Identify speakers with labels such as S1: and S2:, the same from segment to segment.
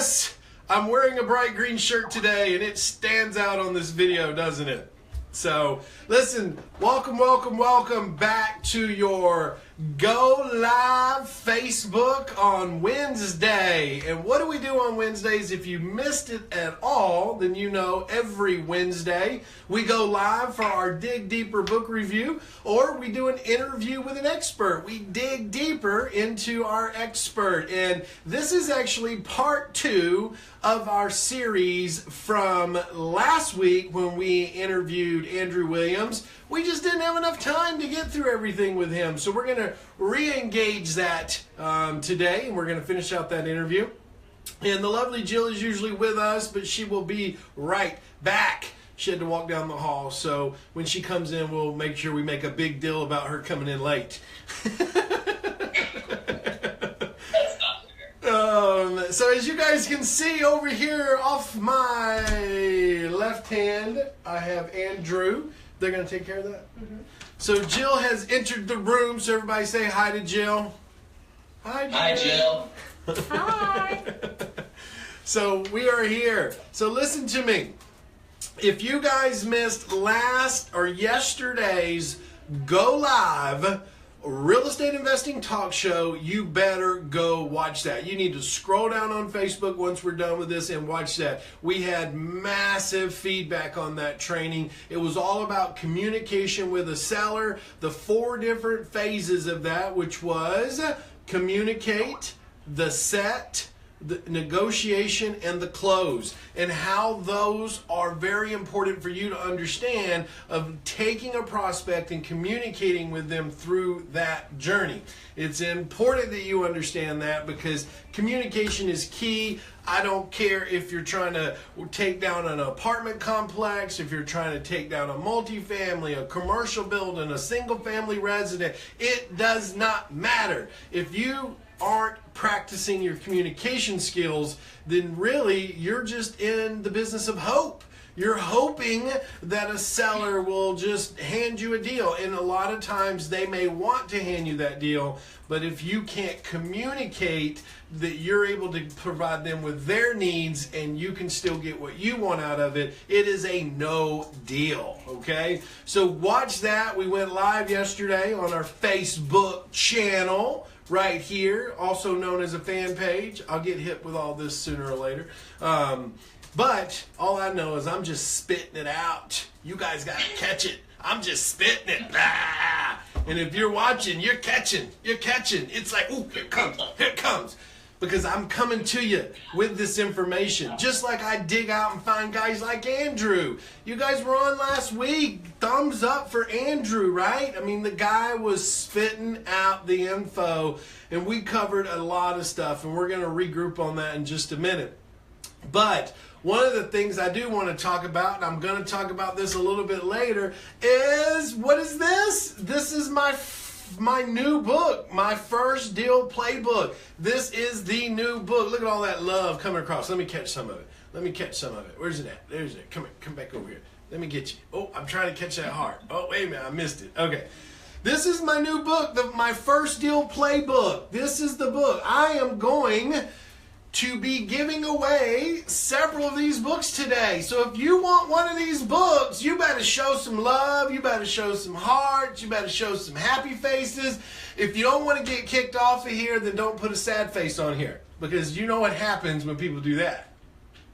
S1: Yes, I'm wearing a bright green shirt today, and it stands out on this video, doesn't it? So, listen, welcome back to your Go Live Facebook on Wednesday. And what do we do on Wednesdays? If you missed it at all, then you know every Wednesday we go live for our Dig Deeper book review, or we do an interview with an expert. We dig deeper into our expert. And this is actually part 2 of our series from last week when we interviewed Andrew Williams. We just didn't have enough time to get through everything with him. So we're going to re-engage that today, and we're going to finish out that interview. And the lovely Jill is usually with us, but she will be right back. She had to walk down the hall, so when she comes in, we'll make sure we make a big deal about her coming in late. So as you guys can see over here off my left hand, I have Andrew. They're going to take care of that? Mm-hmm. So Jill has entered the room, so everybody say hi to Jill. Hi, Jill.
S2: Hi, Jill. Hi.
S1: So we are here. So listen to me. If you guys missed last or yesterday's Go Live Real Estate Investing Talk Show, you better go watch that. You need to scroll down on Facebook once we're done with this and watch that. We had massive feedback on that training. It was all about communication with a seller, the 4 different phases of that, which was communicate, the set, the negotiation, and the close, and how those are very important for you to understand of taking a prospect and communicating with them through that journey. It's important that you understand that because communication is key. I don't care if you're trying to take down an apartment complex, if you're trying to take down a multifamily, a commercial building, a single family resident. It does not matter. If you aren't practicing your communication skills, then really you're just in the business of hope. You're hoping that a seller will just hand you a deal, and a lot of times they may want to hand you that deal, but if you can't communicate that you're able to provide them with their needs and you can still get what you want out of it, it is a no deal, okay? So watch that. We went live yesterday on our Facebook channel right here, also known as a fan page. I'll get hit with all this sooner or later. But all I know is I'm just spitting it out. You guys got to catch it. I'm just spitting it. Ah! And if you're watching, you're catching. You're catching. It's like, ooh, here it comes. Here it comes. Because I'm coming to you with this information. Just like I dig out and find guys like Andrew. You guys were on last week. Thumbs up for Andrew, right? I mean, the guy was spitting out the info. And we covered a lot of stuff. And we're going to regroup on that in just a minute. But one of the things I do want to talk about, and I'm going to talk about this a little bit later, is what is this? This is my new book, my first deal playbook. This is the new book. Look at all that love coming across. Let me catch some of it. Where's it at? There's it. Come back over here. Let me get you. Oh, I'm trying to catch that heart. Oh, wait a minute. I missed it. Okay. This is my new book, my first deal playbook. This is the book. I am going to be giving away several of these books today. So if you want one of these books, you better show some love, you better show some hearts, you better show some happy faces. If you don't want to get kicked off of here, then don't put a sad face on here. Because you know what happens when people do that,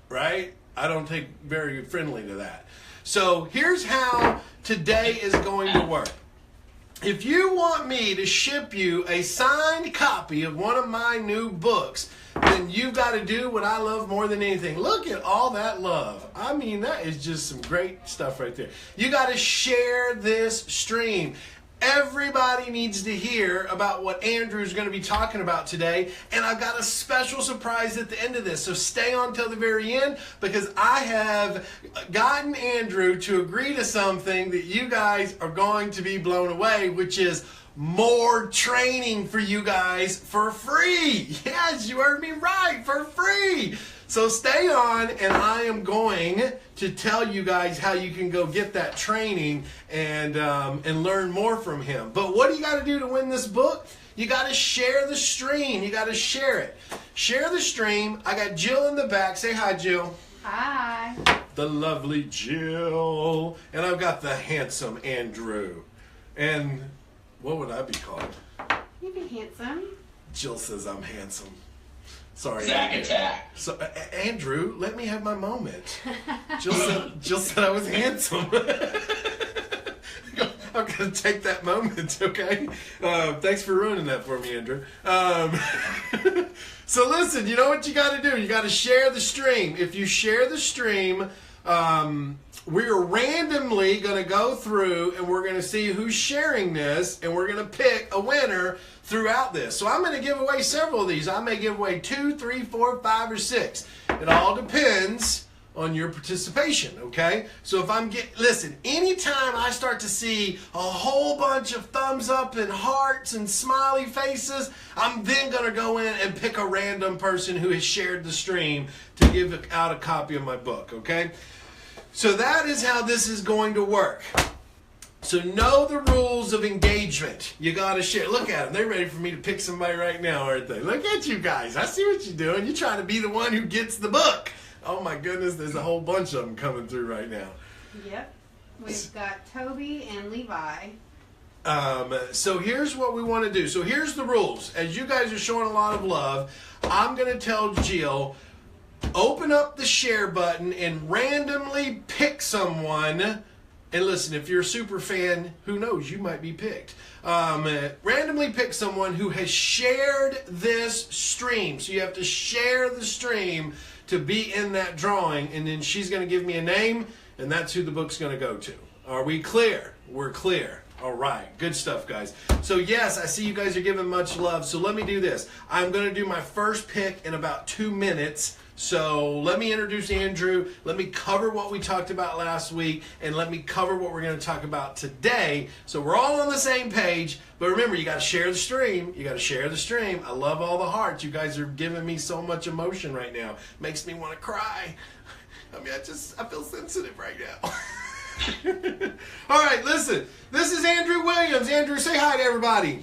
S1: right? I don't take very friendly to that. So here's how today is going to work. If you want me to ship you a signed copy of one of my new books, then you've got to do what I love more than anything. Look at all that love. I mean, that is just some great stuff right there. You got to share this stream. Everybody needs to hear about what Andrew's going to be talking about today. And I've got a special surprise at the end of this. So stay on till the very end because I have gotten Andrew to agree to something that you guys are going to be blown away, which is more training for you guys for free. Yes, you heard me right, for free. So stay on, and I am going to tell you guys how you can go get that training and learn more from him. But what do you got to do to win this book? You got to share the stream. You got to share it. Share the stream. I got Jill in the back. Say hi, Jill.
S2: Hi.
S1: The lovely Jill. And I've got the handsome Andrew. And what would I be called?
S2: You'd be handsome.
S1: Jill says I'm handsome. Sorry.
S3: Zack Attack.
S1: So, Andrew, let me have my moment. Jill said I was handsome. I'm going to take that moment, okay? Thanks for ruining that for me, Andrew. So listen, you know what you got to do? You got to share the stream. If you share the stream, we are randomly going to go through and we're going to see who's sharing this, and we're going to pick a winner throughout this. So I'm going to give away several of these. I may give away 2, 3, 4, 5, or 6. It all depends on your participation, okay? So if listen, anytime I start to see a whole bunch of thumbs up and hearts and smiley faces, I'm then going to go in and pick a random person who has shared the stream to give out a copy of my book, okay? So that is how this is going to work. So know the rules of engagement. You got to share. Look at them. They're ready for me to pick somebody right now, aren't they? Look at you guys. I see what you're doing. You're trying to be the one who gets the book. Oh my goodness, there's a whole bunch of them coming through right now.
S2: Yep. We've got Toby and Levi.
S1: So here's what we want to do. So here's the rules. As you guys are showing a lot of love, I'm going to tell Jill, open up the share button and randomly pick someone. And listen, if you're a super fan, who knows, you might be picked. Randomly pick someone who has shared this stream. So you have to share the stream to be in that drawing, and then she's going to give me a name, and that's who the book's going to go to. Are we clear? We're clear. All right. Good stuff, guys. So, yes, I see you guys are giving much love. So let me do this. I'm going to do my first pick in about 2 minutes. So let me introduce Andrew. Let me cover what we talked about last week, and let me cover what we're going to talk about today. So we're all on the same page. But remember, you got to share the stream. You got to share the stream. I love all the hearts. You guys are giving me so much emotion right now. Makes me want to cry. I mean, I feel sensitive right now. All right, listen. This is Andrew Williams. Andrew, say hi to everybody.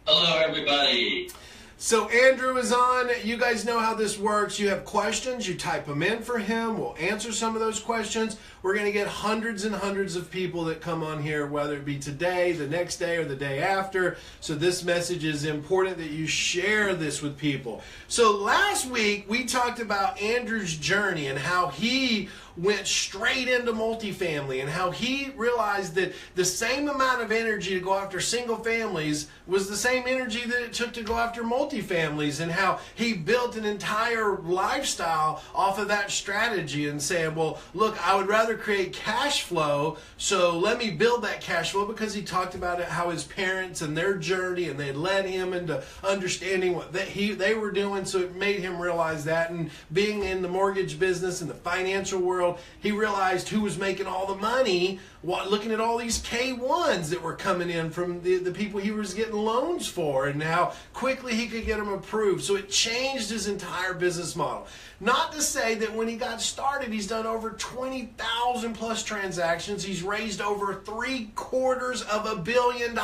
S3: Hello, everybody.
S1: So Andrew is on. You guys know how this works. You have questions, you type them in for him. We'll answer some of those questions. We're going to get hundreds and hundreds of people that come on here, whether it be today, the next day, or the day after. So this message is important that you share this with people. So last week, we talked about Andrew's journey and how he went straight into multifamily and how he realized that the same amount of energy to go after single families was the same energy that it took to go after multifamilies, and how he built an entire lifestyle off of that strategy and saying, well, look, I would rather create cash flow, so let me build that cash flow, because he talked about it, how his parents and their journey, and they led him into understanding what they were doing, so it made him realize that. And being in the mortgage business and the financial world, he realized who was making all the money, looking at all these K1s that were coming in from the people he was getting loans for, and how quickly he could get them approved. So it changed his entire business model. Not to say that when he got started, he's done over 20,000 plus transactions. He's raised over $750 million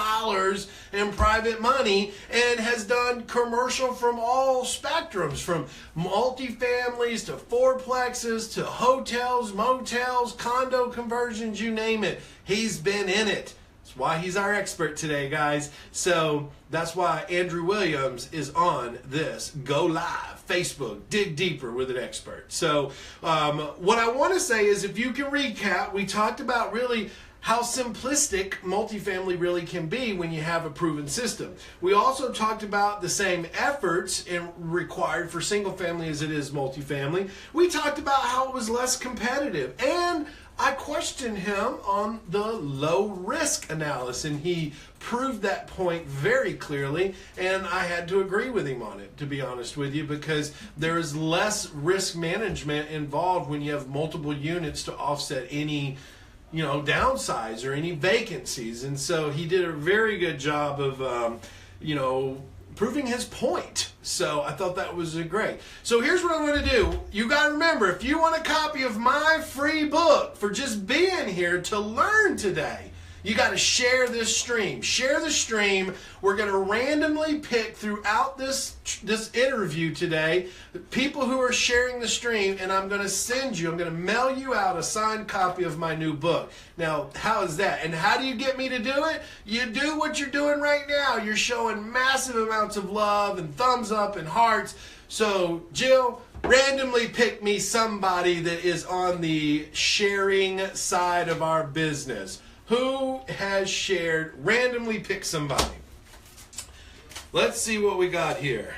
S1: in private money, and has done commercial from all spectrums, from multifamilies to fourplexes to hotels, motels, condo conversions, you name it. He's been in it. That's why he's our expert today, guys. So that's why Andrew Williams is on this Go Live Facebook Dig Deeper with an Expert. So what I want to say is, if you can recap, we talked about really how simplistic multifamily really can be when you have a proven system. We also talked about the same efforts required for single family as it is multifamily. We talked about how it was less competitive, and I questioned him on the low risk analysis, and he proved that point very clearly, and I had to agree with him on it, to be honest with you, because there is less risk management involved when you have multiple units to offset any downsides or any vacancies. And so he did a very good job of proving his point. So I thought that was great. So here's what I'm going to do. You got to remember, if you want a copy of my free book for just being here to learn today, You got to share this stream. Share the stream. We're going to randomly pick throughout this interview today people who are sharing the stream, and I'm going to mail you out a signed copy of my new book. Now, how is that? And how do you get me to do it? You do what you're doing right now. You're showing massive amounts of love and thumbs up and hearts. So, Jill, randomly pick me somebody that is on the sharing side of our business. Who has shared? Randomly pick somebody. Let's see what we got here.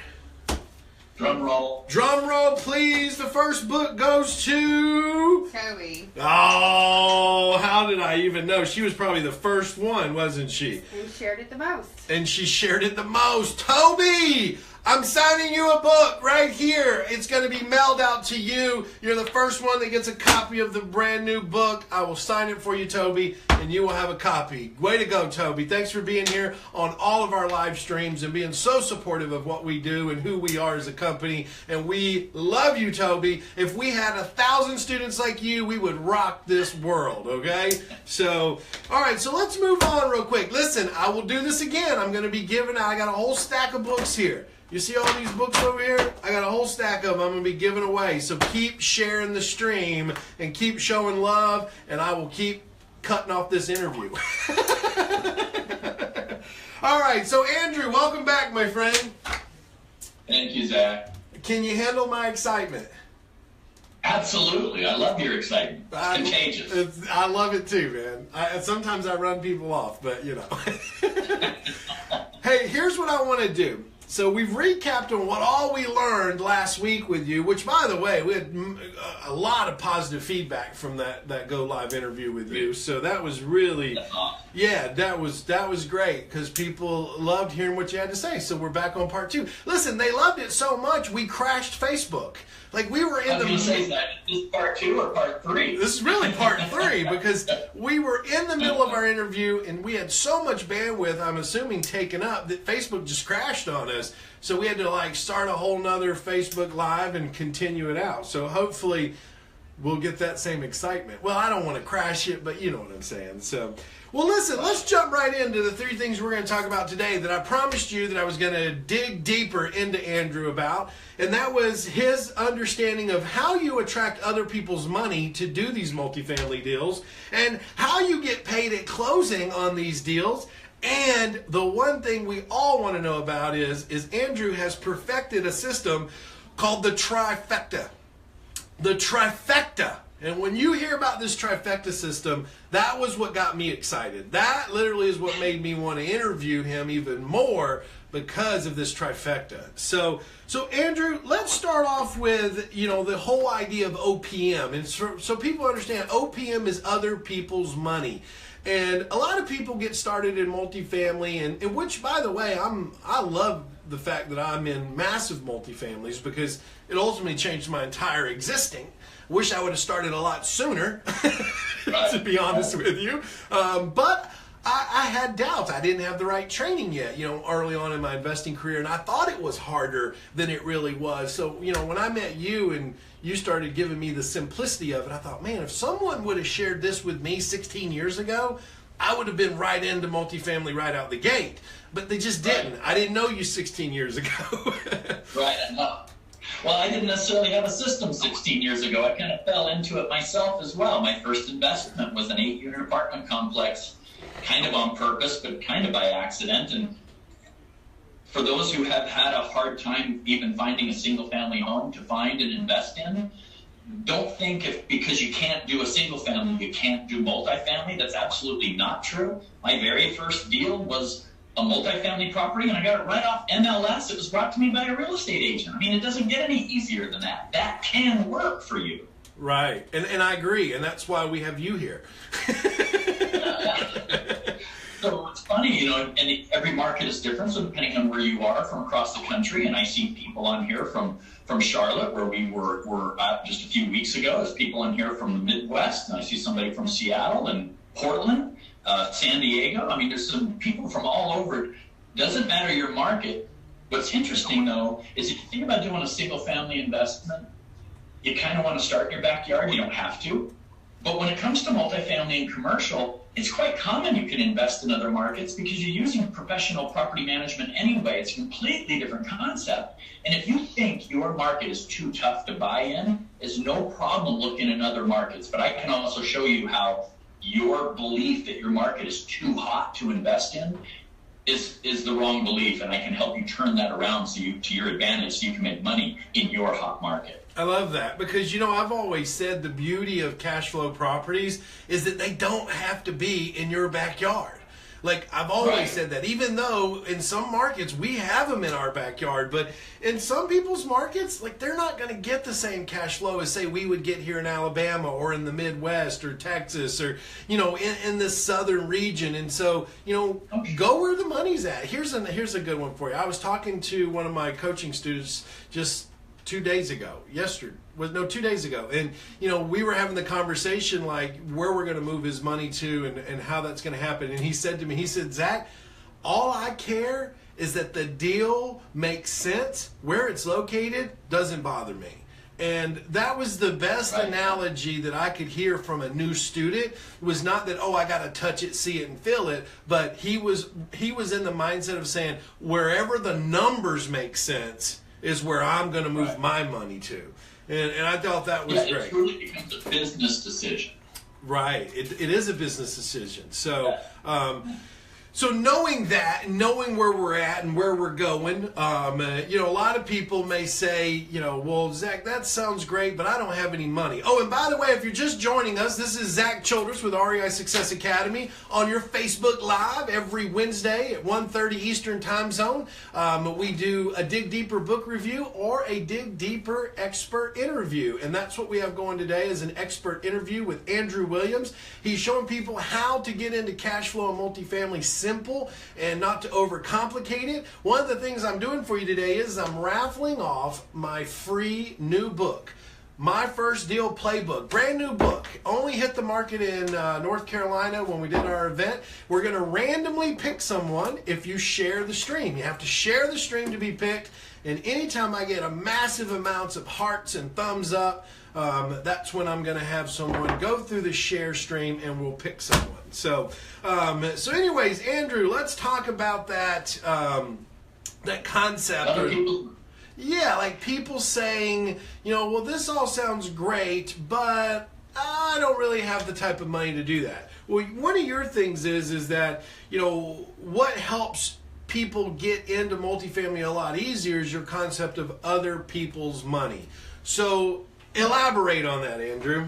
S3: Drum roll.
S1: Drum roll, please. The first book goes to...
S2: Toby.
S1: Oh, how did I even know? She was probably the first one, wasn't she?
S2: And shared it the most.
S1: And she shared it the most. Toby! I'm signing you a book right here. It's going to be mailed out to you. You're the first one that gets a copy of the brand new book. I will sign it for you, Toby, and you will have a copy. Way to go, Toby. Thanks for being here on all of our live streams and being so supportive of what we do and who we are as a company. And we love you, Toby. If we had 1,000 students like you, we would rock this world, okay? So, all right, so let's move on real quick. Listen, I will do this again. I'm going to be giving out, I got a whole stack of books here. You see all these books over here? I got a whole stack of them I'm going to be giving away. So keep sharing the stream and keep showing love, and I will keep cutting off this interview. All right, so Andrew, welcome back, my friend.
S3: Thank you, Zach.
S1: Can you handle my excitement?
S3: Absolutely. I love your excitement. It's contagious.
S1: I love it too, man. Sometimes I run people off, but you know. Hey, here's what I want to do. So we've recapped on what all we learned last week with you, which, by the way, we had a lot of positive feedback from that Go Live interview with you. So that was really, yeah, that was great because people loved hearing what you had to say. So we're back on part 2. Listen, they loved it so much we crashed Facebook. Like we were in the.
S3: Say that. Is this part 2 or part 3?
S1: This is really part 3 because we were in the middle of our interview and we had so much bandwidth, I'm assuming, taken up that Facebook just crashed on us. So we had to like start a whole nother Facebook Live and continue it out. So hopefully we'll get that same excitement. Well, I don't want to crash it, but you know what I'm saying. So, well, listen, let's jump right into the 3 things we're going to talk about today that I promised you that I was going to dig deeper into Andrew about. And that was his understanding of how you attract other people's money to do these multifamily deals and how you get paid at closing on these deals. And the one thing we all want to know about is Andrew has perfected a system called the trifecta. The trifecta. And when you hear about this trifecta system, that was what got me excited. That literally is what made me want to interview him even more because of this trifecta. So Andrew, let's start off with, you know, the whole idea of OPM. And so people understand OPM is other people's money. And a lot of people get started in multifamily, and which, by the way, I love the fact that I'm in massive multifamilies because it ultimately changed my entire existing. Wish I would have started a lot sooner, to be honest with you. But I had doubts. I didn't have the right training yet, you know, early on in my investing career, and I thought it was harder than it really was. So, you know, when I met you and you started giving me the simplicity of it, I thought, man, if someone would have shared this with me 16 years ago, I would have been right into multifamily right out the gate. But they just didn't. I didn't know you 16 years ago.
S3: Right. Well, I didn't necessarily have a system 16 years ago. I kind of fell into it myself as well. My first investment was an 8-unit apartment complex, kind of on purpose, but kind of by accident. And for those who have had a hard time even finding a single-family home to find and invest in, don't think because you can't do a single-family, you can't do multifamily. That's absolutely not true. My very first deal was a multifamily property, and I got it right off MLS. It was brought to me by a real estate agent. I mean, it doesn't get any easier than that. That can work for you. Right.
S1: And I agree, and that's why we have you here.
S3: So it's funny, you know, and every market is different, so depending on where you are from across the country, and I see people on here from Charlotte, where we were at just a few weeks ago. There's people on here from the Midwest, and I see somebody from Seattle and Portland, San Diego. I mean, there's some people from all over. Doesn't matter your market. What's interesting, though, is if you think about doing a single-family investment, you kind of want to start in your backyard. You don't have to. But when it comes to multifamily and commercial, it's quite common you can invest in other markets because you're using professional property management anyway. It's a completely different concept. And if you think your market is too tough to buy in, it's no problem looking in other markets. But I can also show you how your belief that your market is too hot to invest in is the wrong belief, and I can help you turn that around to your advantage so you can make money in your hot market.
S1: I love that because, I've always said the beauty of cash flow properties is that they don't have to be in your backyard. Like, I've always said that, even though in some markets we have them in our backyard, but in some people's markets, like, they're not going to get the same cash flow as, say, we would get here in Alabama or in the Midwest or Texas or, in this southern region. And so, go where the money's at. Here's a good one for you. I was talking to one of my coaching students just 2 days ago, 2 days ago. And, we were having the conversation like where we're going to move his money to and how that's going to happen. And he said to me, Zach, all I care is that the deal makes sense. Where it's located doesn't bother me. And that was the best analogy that I could hear from a new student. It was not that, I got to touch it, see it, and feel it. But he was in the mindset of saying, wherever the numbers make sense is where I'm going to move my money to. And I thought that was great.
S3: It truly becomes a business decision.
S1: Right. It is a business decision. So, so knowing that, knowing where we're at and where we're going, a lot of people may say, well, Zach, that sounds great, but I don't have any money. Oh, and by the way, if you're just joining us, this is Zack Childress with REI Success Academy on your Facebook Live every Wednesday at 1:30 Eastern Time Zone. We do a Dig Deeper book review or a Dig Deeper expert interview. And that's what we have going today is an expert interview with Andrew Williams. He's showing people how to get into cash flow and multifamily simple and not to overcomplicate it. One of the things I'm doing for you today is I'm raffling off my free new book, My First Deal Playbook, brand new book. Only hit the market in North Carolina when we did our event. We're going to randomly pick someone if you share the stream. You have to share the stream to be picked. And anytime I get a massive amounts of hearts and thumbs up, that's when I'm going to have someone go through the share stream and we'll pick someone. So, anyways, Andrew, let's talk about that that concept. Yeah, like people saying, well, this all sounds great, but I don't really have the type of money to do that. Well, one of your things is that, what helps people get into multifamily a lot easier is your concept of other people's money. So elaborate on that, Andrew.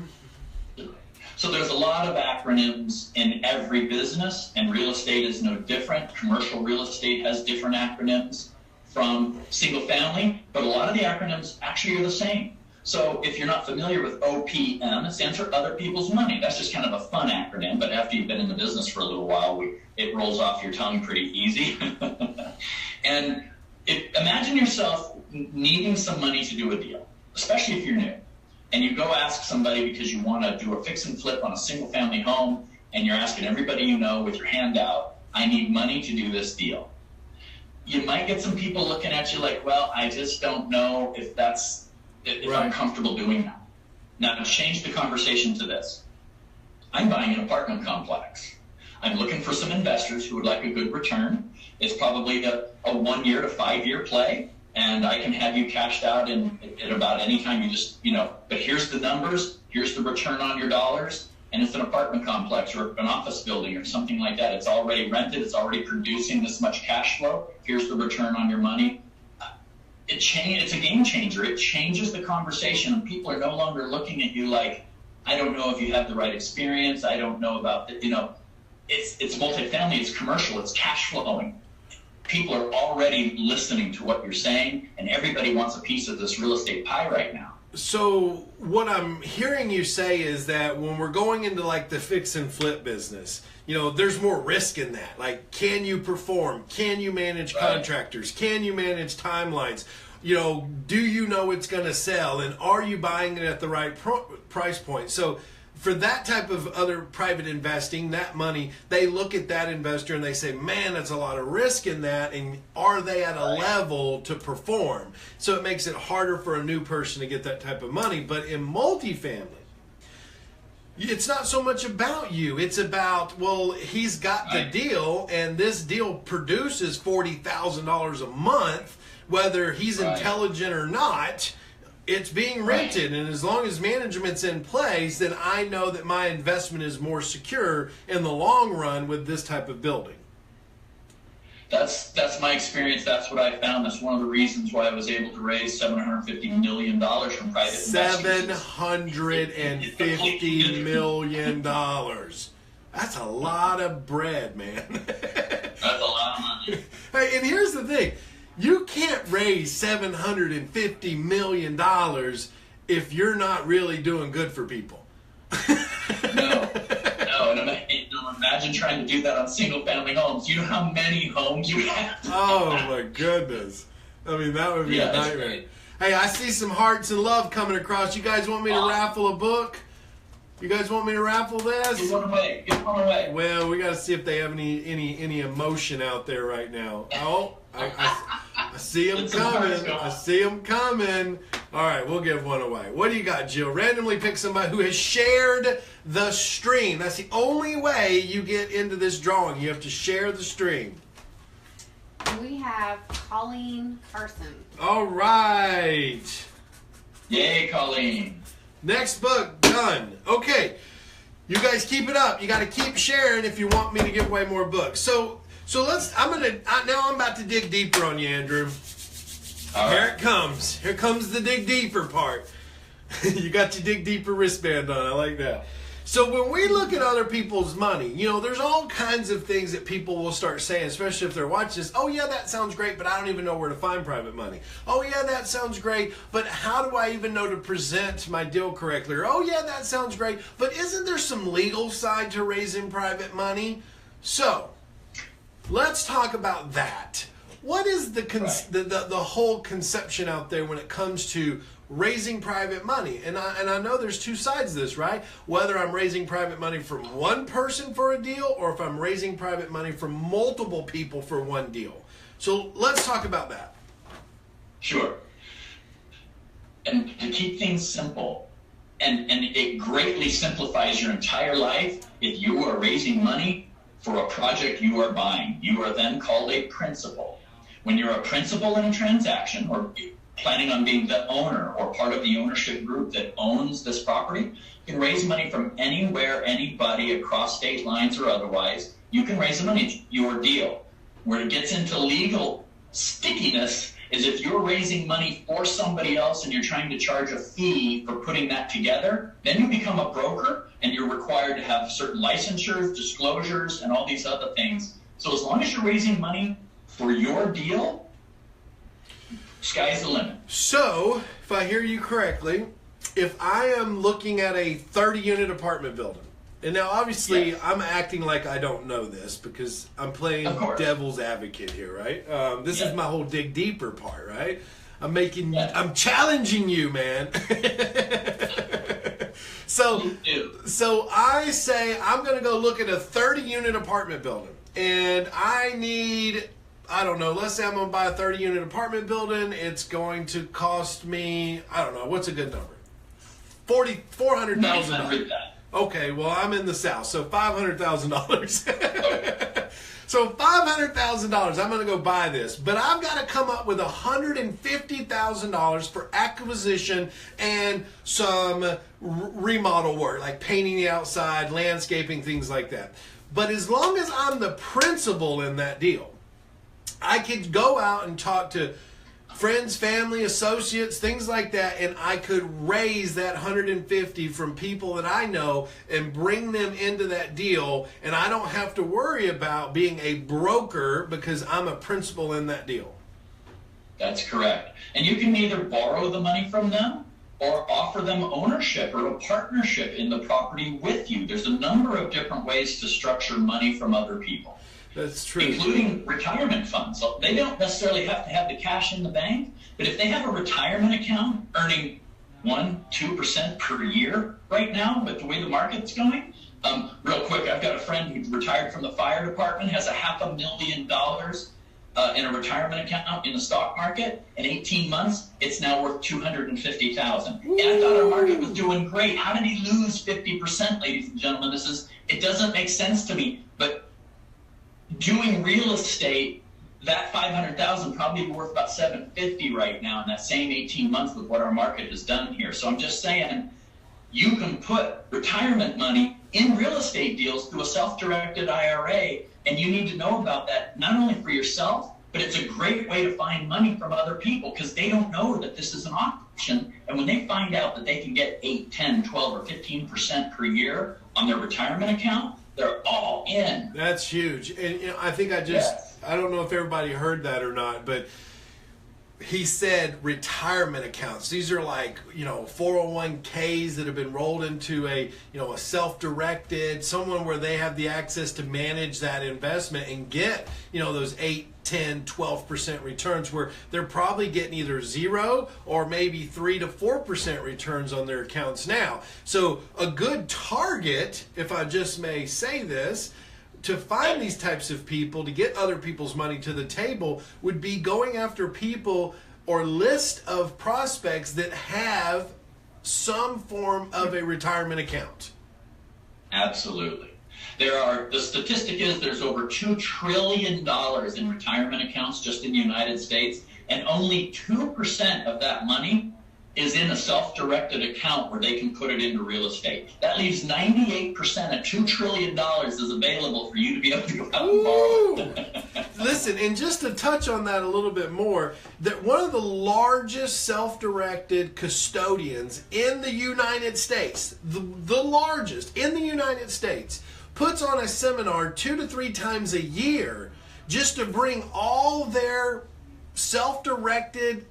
S3: So there's a lot of acronyms in every business, and real estate is no different. Commercial real estate has different acronyms from single family, but a lot of the acronyms actually are the same. So if you're not familiar with OPM, it stands for other people's money. That's just kind of a fun acronym, but after you've been in the business for a little while, it rolls off your tongue pretty easy. And imagine yourself needing some money to do a deal, especially if you're new. And you go ask somebody because you want to do a fix and flip on a single family home, and you're asking everybody you know with your hand out, I need money to do this deal. You might get some people looking at you like, well, I just don't know if I'm comfortable doing that. Now, change the conversation to this. I'm buying an apartment complex. I'm looking for some investors who would like a good return. It's probably a 1 year to 5 year play. And I can have you cashed out at about any time you just, but here's the numbers, here's the return on your dollars, and it's an apartment complex or an office building or something like that. It's already rented, it's already producing this much cash flow, here's the return on your money. It's a game changer. It changes the conversation, and people are no longer looking at you like, I don't know if you have the right experience, I don't know about it's multifamily, it's commercial, it's cash flowing. People are already listening to what you're saying, and everybody wants a piece of this real estate pie right now.
S1: So what I'm hearing you say is that when we're going into like the fix and flip business, there's more risk in that. Like, can you perform? Can you manage contractors? Can you manage timelines? Do you know it's going to sell? And are you buying it at the right price point? So for that type of other private investing, that money, they look at that investor and they say, man, that's a lot of risk in that. And are they at a level to perform? So it makes it harder for a new person to get that type of money. But in multifamily, It's not so much about you. It's about, well, he's got the deal, and this deal produces $40,000 a month, whether he's intelligent or not. It's being rented, and as long as management's in place, then I know that my investment is more secure in the long run with this type of building.
S3: That's my experience. That's what I found. That's one of the reasons why I was able to raise $750 million from private investors.
S1: $750 million. That's a lot of bread, man.
S3: That's a lot of money.
S1: Hey, and here's the thing. You can't raise $750 million if you're not really doing good for people.
S3: No. And imagine trying to do that on single-family homes. You know how many homes you have?
S1: Oh, my goodness. I mean, that would be a nightmare.
S3: Right.
S1: Hey, I see some hearts and love coming across. You guys want me to raffle a book? You guys want me to raffle this?
S3: Give one away.
S1: Well, we got to see if they have any emotion out there right now. Oh, I see them coming. I see them coming. All right, we'll give one away. What do you got, Jill? Randomly pick somebody who has shared the stream. That's the only way you get into this drawing. You have to share the stream.
S2: We have Colleen Carson.
S1: All right.
S3: Yay, Colleen.
S1: Next book, done. Okay, you guys keep it up. You got to keep sharing if you want me to give away more books. So let's. Now I'm about to dig deeper on you, Andrew.
S3: All
S1: Here
S3: right.
S1: it comes. Here comes the dig deeper part. You got your dig deeper wristband on. I like that. So when we look at other people's money, there's all kinds of things that people will start saying, especially if they're watching this. Oh, yeah, that sounds great, but I don't even know where to find private money. Oh, yeah, that sounds great, but how do I even know to present my deal correctly? Or, oh, yeah, that sounds great, but isn't there some legal side to raising private money? So let's talk about that. What is the whole conception out there when it comes to raising private money? And I know there's two sides to this, right? Whether I'm raising private money from one person for a deal or if I'm raising private money from multiple people for one deal. So let's talk about that.
S3: Sure. And to keep things simple, and it greatly simplifies your entire life, if you are raising money for a project you are buying, you are then called a principal. When you're a principal in a transaction or planning on being the owner or part of the ownership group that owns this property, you can raise money from anywhere, anybody, across state lines or otherwise. You can raise the money. It's your deal. Where it gets into legal stickiness is if you're raising money for somebody else and you're trying to charge a fee for putting that together, then you become a broker and you're required to have certain licensures, disclosures, and all these other things. So as long as you're raising money for your deal, sky's the limit.
S1: So, if I hear you correctly, if I am looking at a 30-unit apartment building, and now obviously I'm acting like I don't know this because I'm playing devil's advocate here, right? This is my whole dig deeper part, right? I'm challenging you, man. So I say I'm going to go look at a 30-unit apartment building, and I need, I don't know, let's say I'm going to buy a 30-unit apartment building. It's going to cost me, I don't know, what's a good number? $400,000. Okay, well, I'm in the South, so $500,000. Okay. So $500,000, I'm going to go buy this. But I've got to come up with $150,000 for acquisition and some remodel work, like painting the outside, landscaping, things like that. But as long as I'm the principal in that deal, I could go out and talk to friends, family, associates, things like that, and I could raise that 150 from people that I know and bring them into that deal, and I don't have to worry about being a broker because I'm a principal in that deal.
S3: That's correct. And you can either borrow the money from them or offer them ownership or a partnership in the property with you. There's a number of different ways to structure money from other people.
S1: That's true.
S3: Including retirement funds. So they don't necessarily have to have the cash in the bank, but if they have a retirement account earning 1-2% per year right now with the way the market's going, real quick, I've got a friend who's retired from the fire department, has $500,000 in a retirement account in the stock market. In 18 months, it's now worth $250,000. And I thought our market was doing great. How did he lose 50%, ladies and gentlemen? It doesn't make sense to me. But doing real estate, that $500,000 probably worth about $750 right now in that same 18 months with what our market has done here. So I'm just saying, you can put retirement money in real estate deals through a self-directed IRA, and you need to know about that not only for yourself, but it's a great way to find money from other people because they don't know that this is an option. And when they find out that they can get 8, 10, 12, or 15% per year on their retirement account, they're all in.
S1: That's huge. And I think I don't know if everybody heard that or not, but he said retirement accounts. These are like, 401ks that have been rolled into a self-directed, someone where they have the access to manage that investment and get, those 8, 10, 12% returns, where they're probably getting either 0 or maybe 3 to 4% returns on their accounts now. So a good target, if I just may say this, to find these types of people, to get other people's money to the table, would be going after people or list of prospects that have some form of a retirement account.
S3: Absolutely. The statistic is there's over $2 trillion in retirement accounts just in the United States, and only 2% of that money is in a self-directed account where they can put it into real estate. That leaves 98% of $2 trillion is available for you to be able to go out and borrow.
S1: Listen, and just to touch on that a little bit more, that one of the largest self-directed custodians in the United States, the largest in the United States, puts on a seminar 2 to 3 times a year just to bring all their self-directed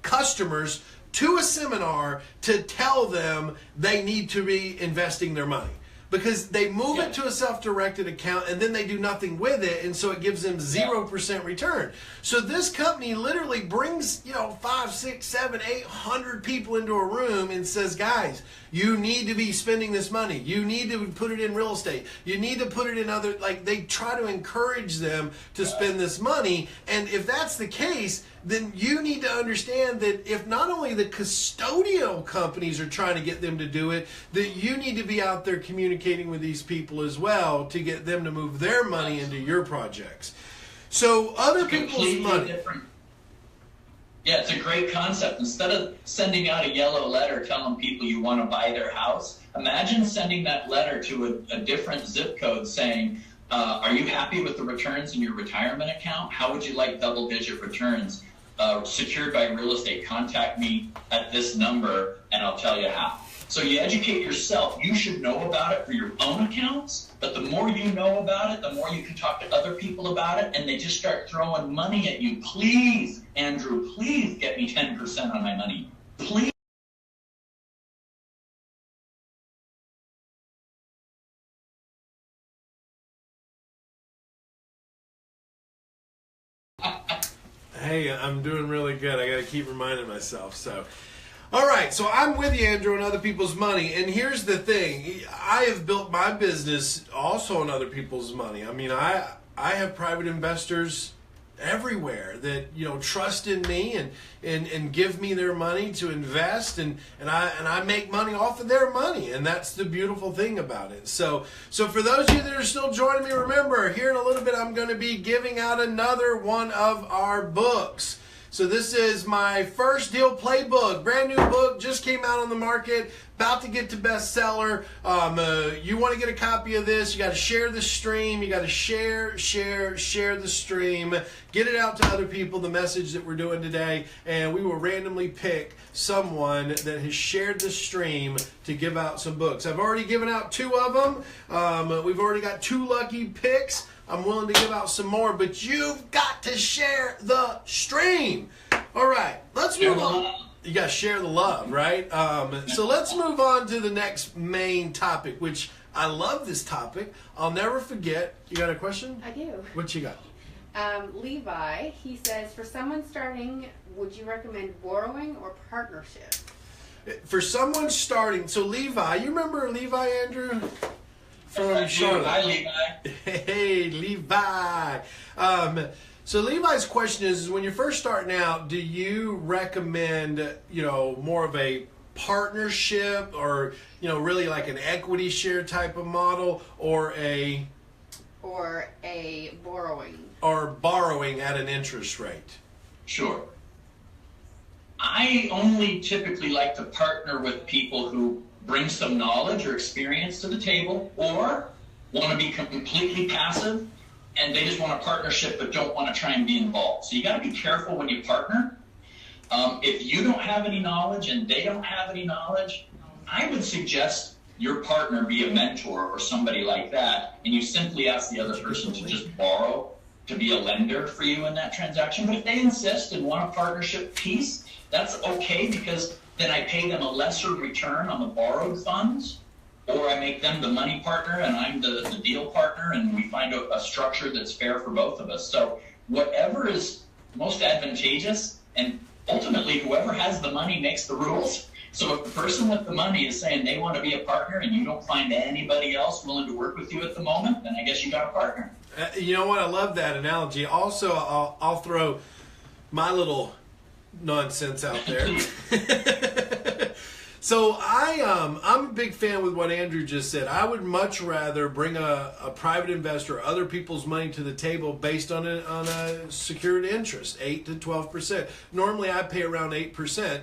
S1: customers to a seminar to tell them they need to be investing their money. Because they move it to a self-directed account and then they do nothing with it, and so it gives them 0% return. So this company literally brings 5, 6, 7, 800 people into a room and says, guys, you need to be spending this money. You need to put it in real estate. You need to put it in other, they try to encourage them to spend this money. And if that's the case, then you need to understand that if not only the custodial companies are trying to get them to do it, that you need to be out there communicating with these people as well to get them to move their money into your projects. So other people's money.
S3: Different. Yeah, it's a great concept. Instead of sending out a yellow letter telling people you want to buy their house, imagine sending that letter to a different zip code saying, are you happy with the returns in your retirement account? How would you like double-digit returns secured by real estate? Contact me at this number and I'll tell you how. So you educate yourself. You should know about it for your own accounts, but the more you know about it, the more you can talk to other people about it, and they just start throwing money at you. Please, Andrew, please get me 10% on my money. Please.
S1: Hey, I'm doing really good. I got to keep reminding myself. So, all right. So I'm with you, Andrew, on other people's money. And here's the thing. I have built my business also on other people's money. I mean, I have private investors everywhere that trust in me and give me their money to invest, and I make money off of their money, and that's the beautiful thing about it. So for those of you that are still joining me, remember, here in a little bit I'm going to be giving out another one of our books. So this is my First Deal Playbook, brand new book, just came out on the market, about to get to bestseller. You want to get a copy of this, you got to share the stream. You got to share the stream. Get it out to other people, the message that we're doing today, and we will randomly pick someone that has shared the stream to give out some books. I've already given out 2 of them. We've already got 2 lucky picks. I'm willing to give out some more, but you've got to share the stream. All right, let's move on. You got to share the love, right? So let's move on to the next main topic, which I love this topic. I'll never forget. You got a question?
S2: I do.
S1: What you got?
S2: Levi, he says, for someone starting, would you recommend borrowing or partnership?
S1: For someone starting, so Levi, you remember Levi, Andrew? From Charlotte.
S3: Hi, Levi.
S1: Hey, Levi. So Levi's question is when you're first starting out, do you recommend, more of a partnership or, really like an equity share type of model or a
S2: borrowing?
S1: Or borrowing at an interest rate?
S3: Sure. I only typically like to partner with people who bring some knowledge or experience to the table or want to be completely passive and they just want a partnership but don't want to try and be involved. So you got to be careful when you partner. If you don't have any knowledge and they don't have any knowledge, I would suggest your partner be a mentor or somebody like that, and you simply ask the other person to just borrow, to be a lender for you in that transaction. But if they insist and want a partnership piece, that's okay, because then I pay them a lesser return on the borrowed funds, or I make them the money partner and I'm the deal partner, and we find a structure that's fair for both of us. So whatever is most advantageous, and ultimately whoever has the money makes the rules. So if the person with the money is saying they want to be a partner and you don't find anybody else willing to work with you at the moment, then I guess you got a partner.
S1: You know what? I love that analogy. Also, I'll throw my little nonsense out there. So I'm a big fan with what Andrew just said. I would much rather bring a private investor or other people's money to the table based on a secured interest, 8 to 12%. Normally I pay around 8%.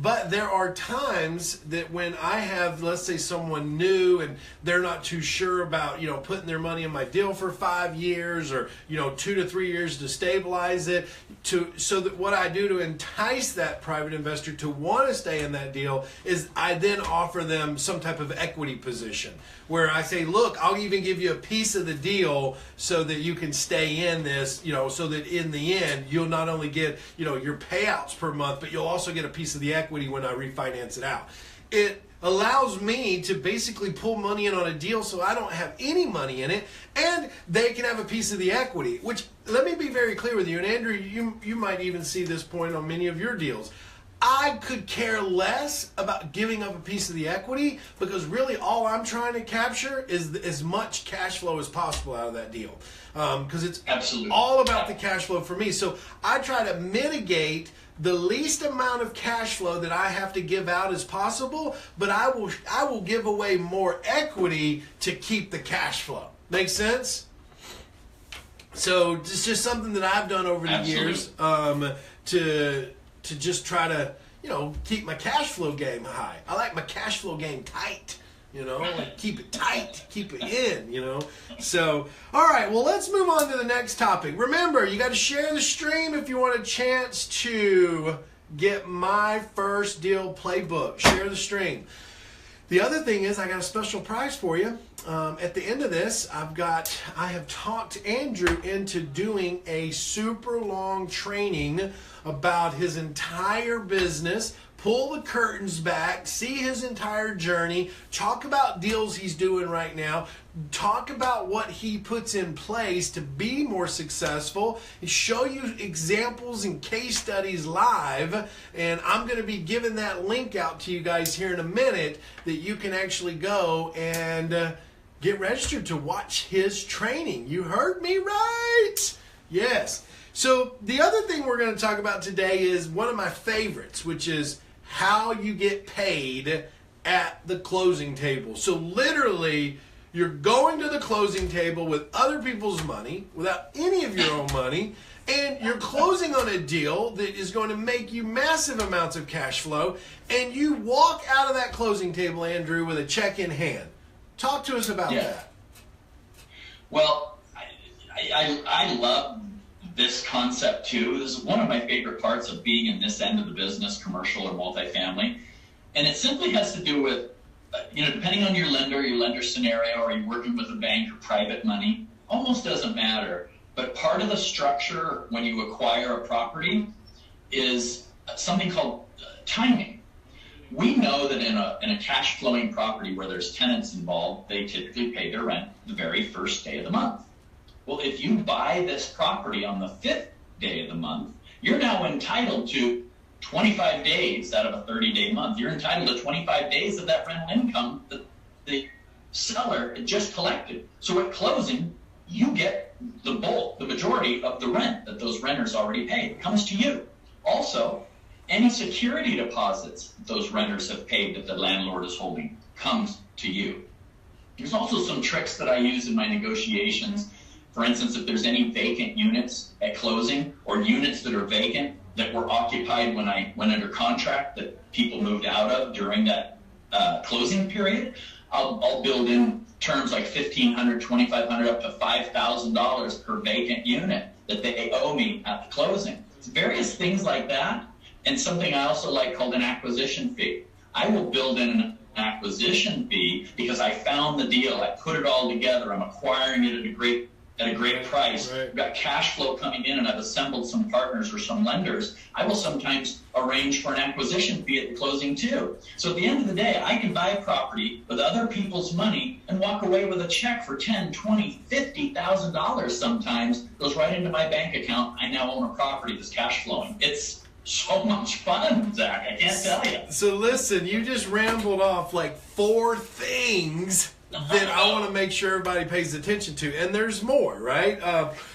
S1: But there are times that when I have, let's say, someone new and they're not too sure about, putting their money in my deal for 5 years or, 2 to 3 years to stabilize it, so that what I do to entice that private investor to want to stay in that deal is I then offer them some type of equity position where I say, look, I'll even give you a piece of the deal so that you can stay in this, so that in the end you'll not only get, your payouts per month, but you'll also get a piece of the equity when I refinance it out. It allows me to basically pull money in on a deal so I don't have any money in it, and they can have a piece of the equity, which, let me be very clear with you, and Andrew, you might even see this point on many of your deals. I could care less about giving up a piece of the equity because really all I'm trying to capture is as much cash flow as possible out of that deal. Because it's
S3: Absolutely.
S1: all about the cash flow for me. So I try to mitigate the least amount of cash flow that I have to give out as possible, but I will give away more equity to keep the cash flow. Make sense? So it's just something that I've done over the
S3: Absolutely.
S1: years to just try to, keep my cash flow game high. I like my cash flow game tight, like keep it tight, keep it in, So, all right, well, let's move on to the next topic. Remember, you got to share the stream if you want a chance to get my first deal playbook. Share the stream. The other thing is I got a special prize for you. At the end of this, I have talked Andrew into doing a super long training about his entire business, pull the curtains back, see his entire journey, talk about deals he's doing right now, talk about what he puts in place to be more successful, and show you examples and case studies live. And I'm going to be giving that link out to you guys here in a minute that you can actually go and get registered to watch his training. You heard me right? Yes. So the other thing we're going to talk about today is one of my favorites, which is how you get paid at the closing table. So literally, you're going to the closing table with other people's money, without any of your own money, and you're closing on a deal that is going to make you massive amounts of cash flow, and you walk out of that closing table, Andrew, with a check in hand. Talk to us about that.
S3: Well, I love this concept too. This is one of my favorite parts of being in this end of the business, commercial or multifamily. And it simply has to do with, depending on your lender scenario, or you're working with a bank or private money, almost doesn't matter. But part of the structure when you acquire a property is something called timing. We know that in a cash flowing property where there's tenants involved, they typically pay their rent the very first day of the month. Well, if you buy this property on the 5th day of the month, you're now entitled to 25 days out of a 30-day month. You're entitled to 25 days of that rental income that the seller had just collected. So at closing, you get the majority of the rent that those renters already paid comes to you. Also, any security deposits that those renters have paid that the landlord is holding comes to you. There's also some tricks that I use in my negotiations. For instance, if there's any vacant units at closing or units that are vacant that were occupied when I went under contract that people moved out of during that closing period, I'll build in terms like $1,500, $2,500, up to $5,000 per vacant unit that they owe me at the closing. It's various things like that, and something I also like called an acquisition fee. I will build in an acquisition fee because I found the deal, I put it all together, I'm acquiring it at a great price.
S1: Right.
S3: I've got cash flow coming in, and I've assembled some partners or some lenders. I will sometimes arrange for an acquisition fee at the closing too. So at the end of the day, I can buy a property with other people's money and walk away with a check for $10,000, $20,000, $50,000 sometimes, goes right into my bank account. I now own a property that's cash flowing. It's so much fun, Zach. I can't tell you.
S1: So listen, you just rambled off like 4 things that I want to make sure everybody pays attention to. And there's more, right?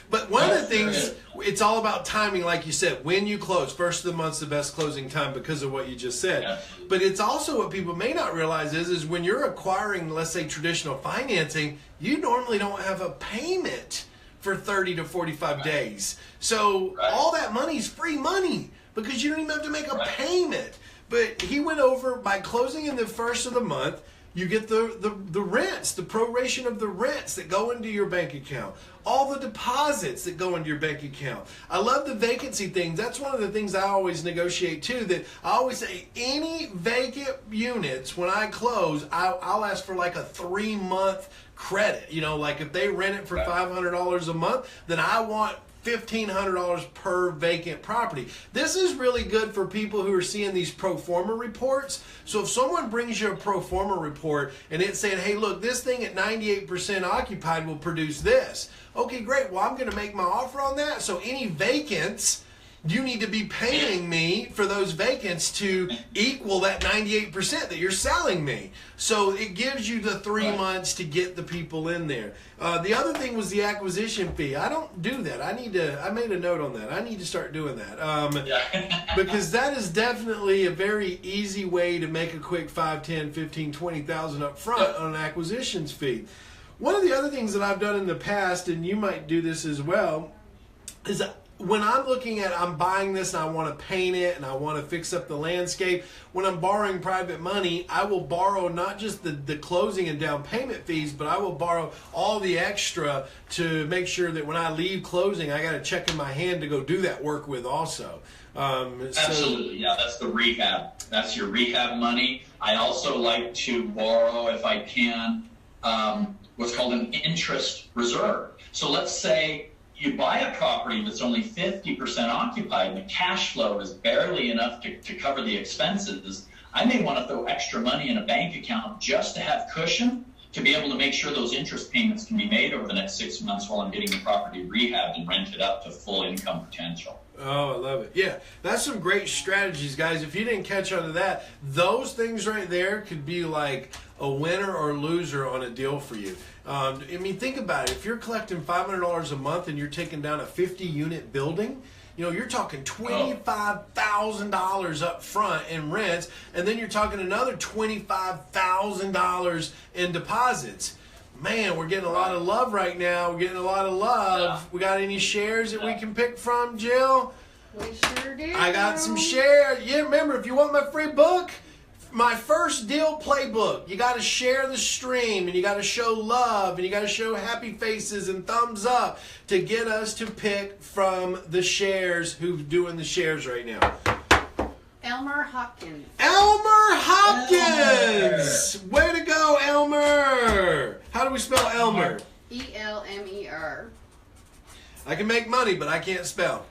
S1: But one of the things, it's all about timing, like you said. When you close, first of the month's the best closing time because of what you just said.
S3: Yeah.
S1: But it's also what people may not realize is when you're acquiring, let's say, traditional financing, you normally don't have a payment for 30 to 45 days. So all that money's free money because you don't even have to make a payment. But he went over by closing in the first of the month. You get the rents, the proration of the rents that go into your bank account, all the deposits that go into your bank account. I love the vacancy thing. That's one of the things I always negotiate too, that I always say any vacant units, when I close, I'll ask for like a 3-month credit. You know, like if they rent it for $500 a month, then I want $1,500 per vacant property. This is really good for people who are seeing these pro forma reports. So if someone brings you a pro forma report and it's saying, hey, look, this thing at 98% occupied will produce this. Okay, great. Well, I'm going to make my offer on that. So any vacants, you need to be paying me for those vacants to equal that 98% that you're selling me. So it gives you the 3 months to get the people in there. The other thing was the acquisition fee. I don't do that. I made a note on that. I need to start doing that. Because that is definitely a very easy way to make a quick 5, 10, 15, 20,000 up front on an acquisitions fee. One of the other things that I've done in the past, and you might do this as well, is when I'm looking at, I'm buying this and I want to paint it and I want to fix up the landscape, when I'm borrowing private money, I will borrow not just the closing and down payment fees, but I will borrow all the extra to make sure that when I leave closing, I got a check in my hand to go do that work with also.
S3: Absolutely, yeah, that's the rehab. That's your rehab money. I also like to borrow, if I can, what's called an interest reserve. So let's say you buy a property that's only 50% occupied and the cash flow is barely enough to cover the expenses. I may want to throw extra money in a bank account just to have cushion to be able to make sure those interest payments can be made over the next 6 months while I'm getting the property rehabbed and rented up to full income potential.
S1: Oh, I love it. Yeah, that's some great strategies, guys. If you didn't catch on to that, those things right there could be like a winner or loser on a deal for you. I mean, think about it. If you're collecting $500 a month and you're taking down a 50-unit building, you know, you're talking $25,000 up front in rents, and then you're talking another $25,000 in deposits. Man, we're getting a lot of love right now. We're getting a lot of love. Yeah. We got any shares that we can pick from, Jill?
S2: We sure do.
S1: I got some shares. Yeah, remember, if you want my free book, my first deal playbook, you got to share the stream, and you got to show love, and you got to show happy faces and thumbs up to get us to pick from the shares who's doing the shares right now.
S2: Elmer Hopkins.
S1: Elmer Hopkins! Way to go, Elmer! How do we spell Elmer?
S2: E-L-M-E-R.
S1: I can make money, but I can't spell.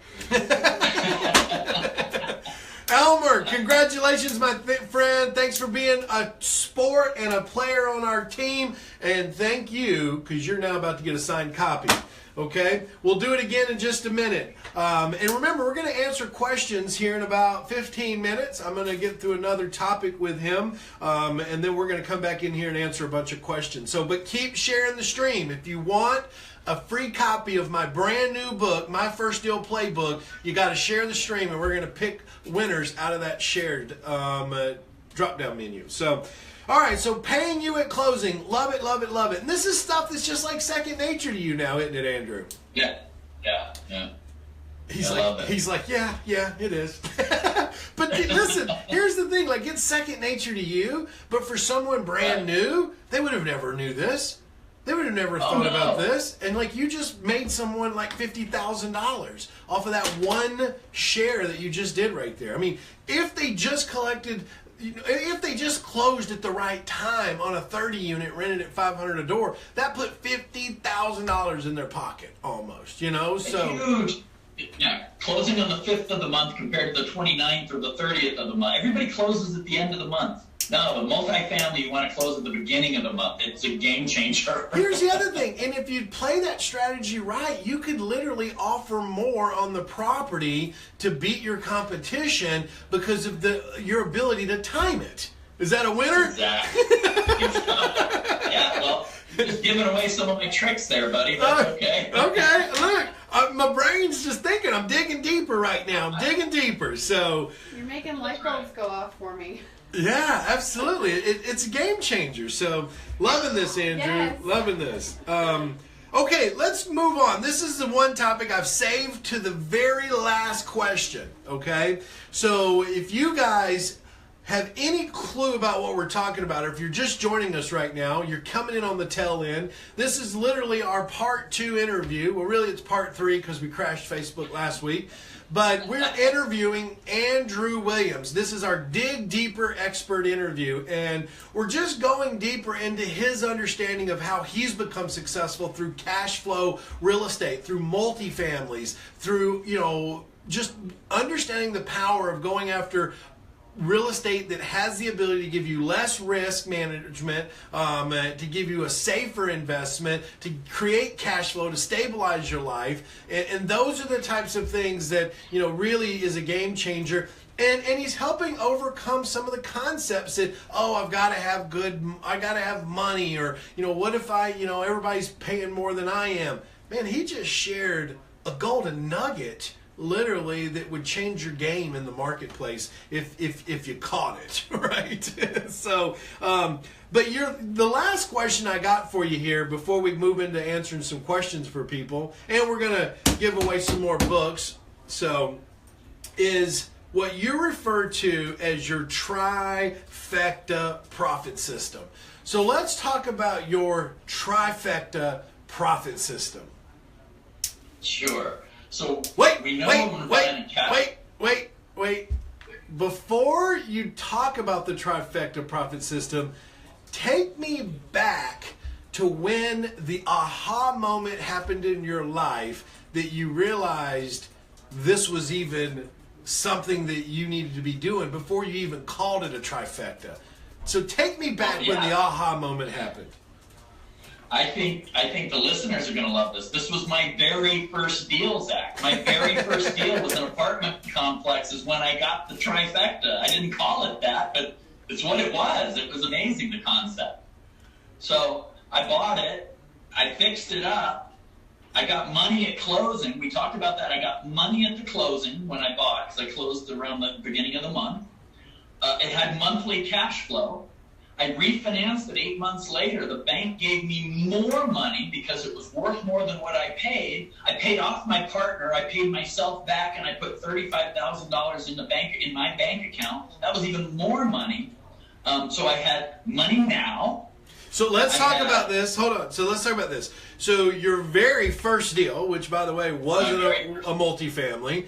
S1: Elmer, congratulations, my friend. Thanks for being a sport and a player on our team. And thank you, because you're now about to get a signed copy. Okay? We'll do it again in just a minute. And remember, we're going to answer questions here in about 15 minutes. I'm going to get through another topic with him. And then we're going to come back in here and answer a bunch of questions. But keep sharing the stream. If you want a free copy of my brand new book, My First Deal Playbook. You got to share the stream, and we're going to pick winners out of that shared drop-down menu. So, all right, so paying you at closing. Love it, love it, love it. And this is stuff that's just like second nature to you now, isn't it, Andrew?
S3: Yeah.
S1: He's like, yeah, it is. But listen, here's the thing, like, it's second nature to you, but for someone brand new, they would have never knew this. They would have never thought about this. And like, you just made someone like $50,000 off of that one share that you just did right there. I mean, if they just collected, if they just closed at the right time on a 30 unit rented at $500 a door, that put $50,000 in their pocket almost, so
S3: huge. Yeah, closing on the 5th of the month compared to the 29th or the 30th of the month. Everybody closes at the end of the month. No, the multifamily, you want to close at the beginning of the month. It's a game changer.
S1: Here's the other thing. And if you play that strategy right, you could literally offer more on the property to beat your competition because of your ability to time it. Is that a winner?
S3: Exactly. Yeah, well, just giving away some of my tricks there, buddy. That's okay.
S1: Okay, look. My brain's just thinking. I'm digging deeper right now. I'm digging deeper. So
S2: you're making light bulbs go off for me.
S1: Yeah, absolutely. It's a game changer. So loving this, Andrew.
S2: Yes.
S1: Loving this. Okay, let's move on. This is the one topic I've saved to the very last question. Okay, so if you guys have any clue about what we're talking about, or if you're just joining us right now, you're coming in on the tail end. This is literally our part 2 interview. Well, really, it's part 3 because we crashed Facebook last week. But we're interviewing Andrew Williams. This is our Dig Deeper expert interview, and we're just going deeper into his understanding of how he's become successful through cash flow real estate, through multifamilies, through, just understanding the power of going after real estate that has the ability to give you less risk management, to give you a safer investment, to create cash flow, to stabilize your life. And those are the types of things that, really is a game changer. And he's helping overcome some of the concepts that, I've got to have money, or, what if everybody's paying more than I am? Man, he just shared a golden nugget literally that would change your game in the marketplace if you caught it, right? So, but the last question I got for you here before we move into answering some questions for people, and we're going to give away some more books, so, is what you refer to as your trifecta profit system. So let's talk about your trifecta profit system.
S3: Sure. So
S1: wait. Before you talk about the trifecta profit system, take me back to when the aha moment happened in your life that you realized this was even something that you needed to be doing before you even called it a trifecta. So take me back when the aha moment happened.
S3: I think the listeners are going to love this. This was my very first deal, Zach. My very first deal was an apartment complex is when I got the trifecta. I didn't call it that, but it's what it was. It was amazing, the concept. So I bought it. I fixed it up. I got money at closing. We talked about that. I got money at the closing when I bought, because I closed around the beginning of the month. It had monthly cash flow. I refinanced it 8 months later. The bank gave me more money because it was worth more than what I paid. I paid off my partner. I paid myself back, and I put $35,000 in my bank account. That was even more money. So I had money now.
S1: So let's talk about this. Hold on. So let's talk about this. So your very first deal, which by the way wasn't a multifamily,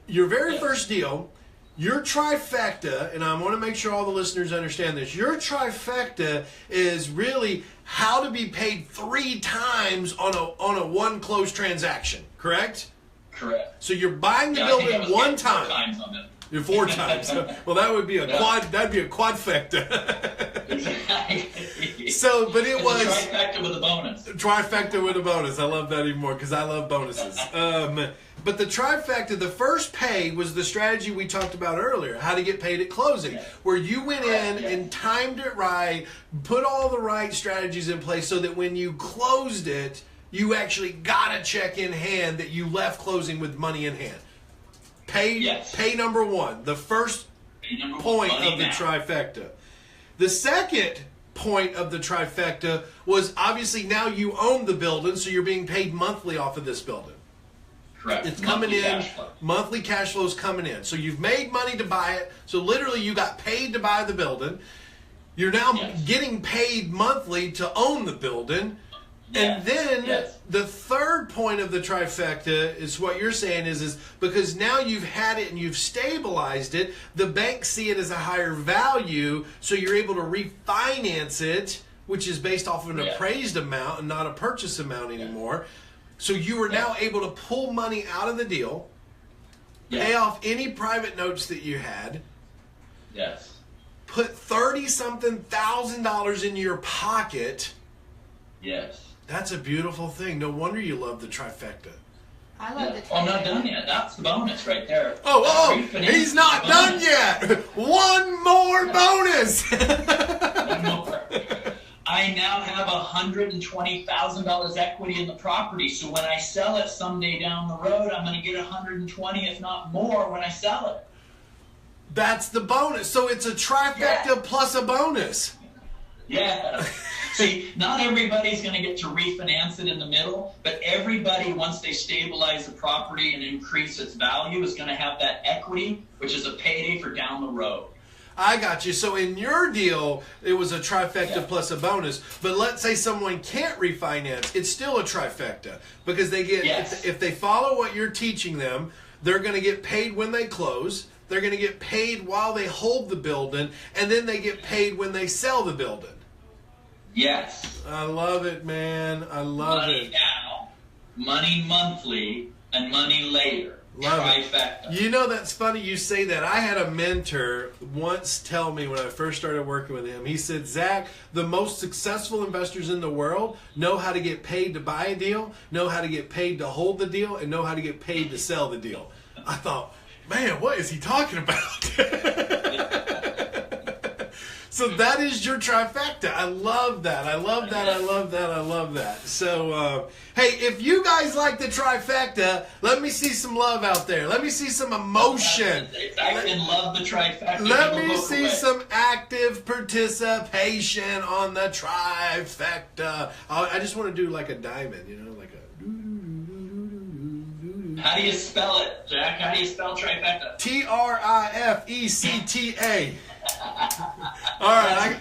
S1: your very first deal, your trifecta, and I want to make sure all the listeners understand this, your trifecta is really how to be paid 3 times on a one closed transaction, correct?
S3: Correct.
S1: So you're buying the building one time.
S3: 4 times on it.
S1: You're 4 times. Well, that would be a quad. That'd be a quadfecta.
S3: Exactly.
S1: So, but it was
S3: a trifecta with a bonus.
S1: Trifecta with a bonus. I love that even more because I love bonuses. But the trifecta, the first pay was the strategy we talked about earlier, how to get paid at closing, where you went in and timed it right, put all the right strategies in place so that when you closed it, you actually got a check in hand that you left closing with money in hand. Pay number one, the first point of the trifecta. The second point of the trifecta was obviously now you own the building, so you're being paid monthly off of this building.
S3: Correct.
S1: It's coming in, monthly cash flow is coming in. So you've made money to buy it, so literally you got paid to buy the building. You're now getting paid monthly to own the building. And then the third point of the trifecta is what you're saying is because now you've had it and you've stabilized it, the banks see it as a higher value, so you're able to refinance it, which is based off of an appraised amount and not a purchase amount anymore. So you are now able to pull money out of the deal, pay off any private notes that you had, put $30-something thousand in your pocket.
S3: Yes.
S1: That's a beautiful thing. No wonder you love the trifecta.
S2: I love the trifecta.
S3: Oh, not done yet. That's the bonus right there.
S1: He's not done yet. One more bonus.
S3: One more. I now have $120,000 equity in the property, so when I sell it someday down the road, I'm going to get $120,000, if not more, when I sell it.
S1: That's the bonus. So it's a trifecta plus a bonus.
S3: Yeah. See, not everybody's going to get to refinance it in the middle, but everybody, once they stabilize the property and increase its value, is going to have that equity, which is a payday for down the road.
S1: I got you. So in your deal, it was a trifecta plus a bonus. But let's say someone can't refinance. It's still a trifecta because they get if they follow what you're teaching them, they're going to get paid when they close. They're going to get paid while they hold the building, and then they get paid when they sell the building.
S3: Yes.
S1: I love it, man. I love
S3: it. Money now, money monthly, and money later.
S1: Love
S3: trifecta.
S1: You know, that's funny you say that. I had a mentor once tell me when I first started working with him, he said, Zach, the most successful investors in the world know how to get paid to buy a deal, know how to get paid to hold the deal, and know how to get paid to sell the deal. I thought, man, what is he talking about? So that is your trifecta. I love that. I love that. I love that. I love that. So, hey, if you guys like the trifecta, let me see some love out there. Let me see some emotion.
S3: I love the trifecta.
S1: Let me see some active participation on the trifecta. I just want to do like a diamond, you know, like a...
S3: How do you spell it, Jack? How do you spell trifecta?
S1: Trifecta. All right,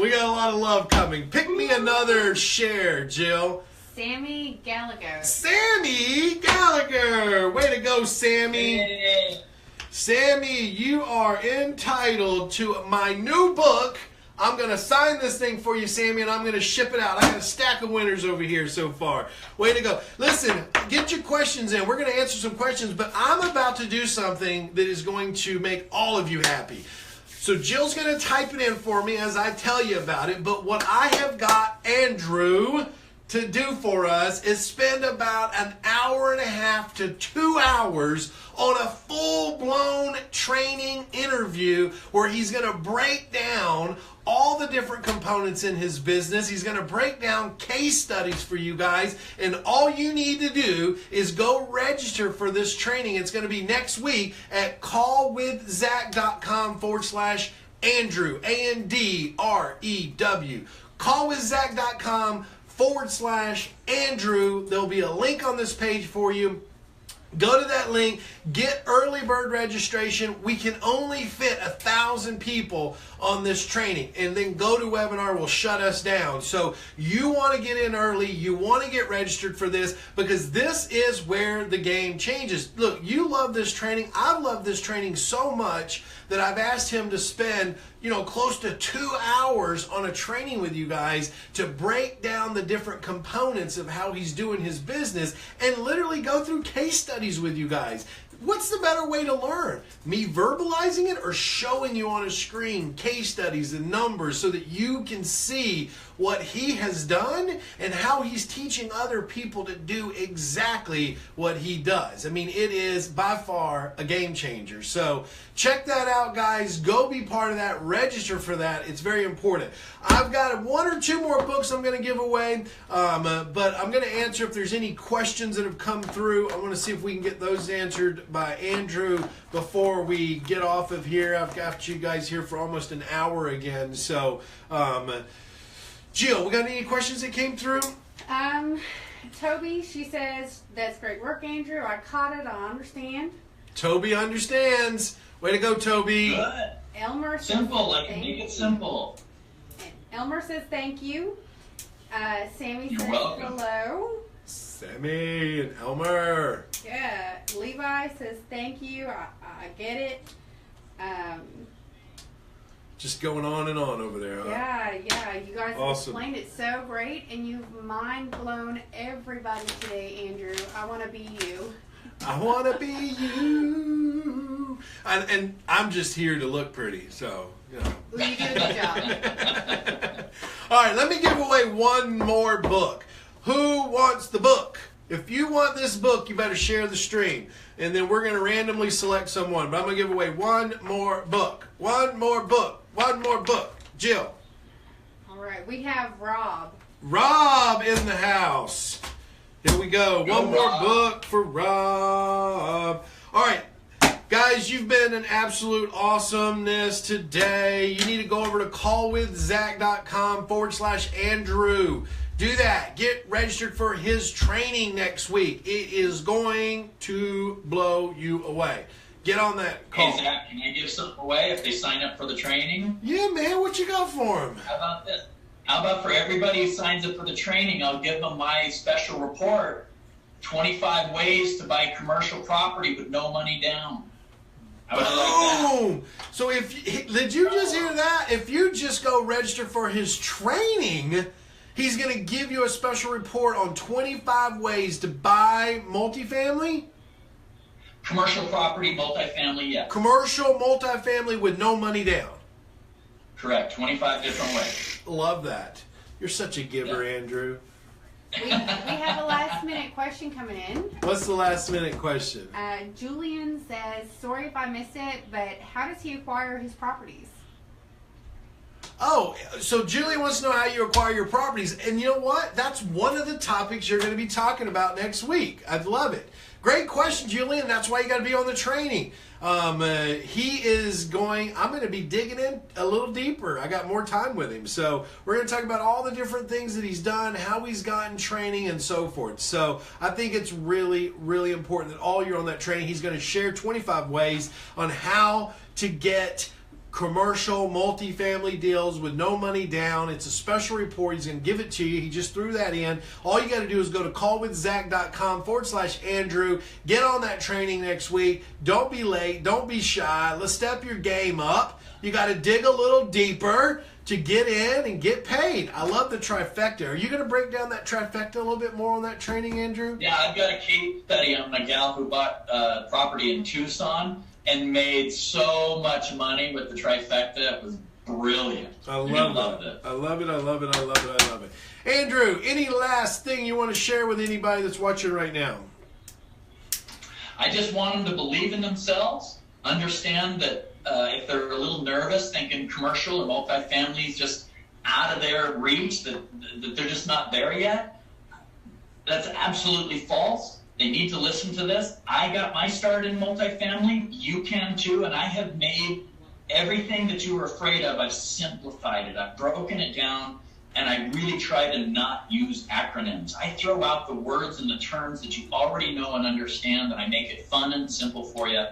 S1: we got a lot of love coming. Pick me another share, Jill.
S2: Sammy Gallagher.
S1: Sammy Gallagher. Way to go, Sammy.
S3: Hey.
S1: Sammy, you are entitled to my new book. I'm going to sign this thing for you, Sammy, and I'm going to ship it out. I got a stack of winners over here so far. Way to go. Listen, get your questions in. We're going to answer some questions, but I'm about to do something that is going to make all of you happy. So Jill's going to type it in for me as I tell you about it, but what I have got Andrew to do for us is spend about an hour and a half to 2 hours on a full-blown training interview where he's going to break down all the different components in his business. He's going to break down case studies for you guys, and all you need to do is go register for this training. It's going to be next week at callwithzack.com/Andrew, ANDREW. Callwithzack.com/Andrew. There'll be a link on this page for you. Go to that link, get early bird registration. We can only fit 1,000 people on this training, and then GoToWebinar will shut us down. So you want to get in early, you want to get registered for this, because this is where the game changes. Look, you love this training. I've loved this training so much that I've asked him to spend, close to 2 hours on a training with you guys to break down the different components of how he's doing his business and literally go through case studies with you guys. What's the better way to learn? Me verbalizing it or showing you on a screen case studies and numbers so that you can see what he has done and how he's teaching other people to do exactly what he does. I mean, it is by far a game changer. So check that out, guys. Go be part of that. Register for that. It's very important. I've got 1 or 2 more books I'm going to give away, but I'm going to answer if there's any questions that have come through. I want to see if we can get those answered by Andrew before we get off of here. I've got you guys here for almost an hour again. So, Jill, we got any questions that came through?
S2: Toby, she says, that's great work, Andrew. I caught it. I understand.
S1: Toby understands. Way to go, Toby.
S3: Good.
S2: Elmer says,
S3: Simple. I can make it simple.
S2: Elmer says thank you. Sammy
S3: You're
S2: says
S3: welcome.
S2: hello.
S1: Sammy and Elmer.
S2: Yeah. Levi says thank you. I get it.
S1: Just going on and on over there. Huh?
S2: Yeah. You guys
S1: Awesome.
S2: explained it so great, and you've mind blown everybody today, Andrew. I want to be you.
S1: I want to be you. And I'm just here to look pretty, so, you know.
S2: Well, you do a good job.
S1: All right, let me give away one more book. Who wants the book? If you want this book, you better share the stream. And then we're going to randomly select someone. But I'm going to give away one more book. One more book. One more book. Jill.
S2: All right. We have Rob.
S1: Rob in the house. Here we go. One more
S3: Rob.
S1: book for Rob. All right. Guys, you've been an absolute awesomeness today. You need to go over to callwithzack.com/Andrew. Do that. Get registered for his training next week. It is going to blow you away. Get on that call.
S3: Hey, Zach, can I give something away if they sign up for the training?
S1: Yeah, man. What you got for him?
S3: How about this? How about for everybody who signs up for the training, I'll give them my special report, 25 ways to buy commercial property with no money down. How would you like that?
S1: Boom! So did you just hear that? If you just go register for his training, he's going to give you a special report on 25 ways to buy multifamily?
S3: Commercial property, multifamily, yes.
S1: Commercial multifamily with no money down.
S3: Correct, 25 different ways.
S1: Love that. You're such a giver,
S3: Yeah.
S1: Andrew.
S2: We have a last minute question coming in.
S1: What's the last minute question?
S2: Julian says, sorry if I missed it, but how does he acquire his properties?
S1: Oh, so Julie wants to know how you acquire your properties. And you know what? That's one of the topics you're going to be talking about next week. I'd love it. Great question, Julian. That's why you got to be on the training. I'm going to be digging in a little deeper. I got more time with him. So we're going to talk about all the different things that he's done, how he's gotten training, and so forth. So I think it's really, really important that all you're on that training. He's going to share 25 ways on how to get commercial multifamily deals with no money down. It's a special report. He's going to give it to you. He just threw that in. All you got to do is go to callwithzack.com/Andrew. Get on that training next week. Don't be late. Don't be shy. Let's step your game up. You got to dig a little deeper to get in and get paid. I love the trifecta. Are you going to break down that trifecta a little bit more on that training, Andrew?
S3: Yeah, I've got a case study on a gal who bought property in Tucson and made so much money with the trifecta. It was brilliant.
S1: I
S3: You're gonna
S1: love
S3: it.
S1: I love it. I love it. I love it. I love it. Andrew, any last thing you want to share with anybody that's watching right now?
S3: I just want them to believe in themselves, understand that if they're a little nervous, thinking commercial and multifamily is just out of their reach, that they're just not there yet. That's absolutely false. They need to listen to this. I got my start in multifamily. You can too. And I have made everything that you were afraid of. I've simplified it. I've broken it down. And I really try to not use acronyms. I throw out the words and the terms that you already know and understand. And I make it fun and simple for you.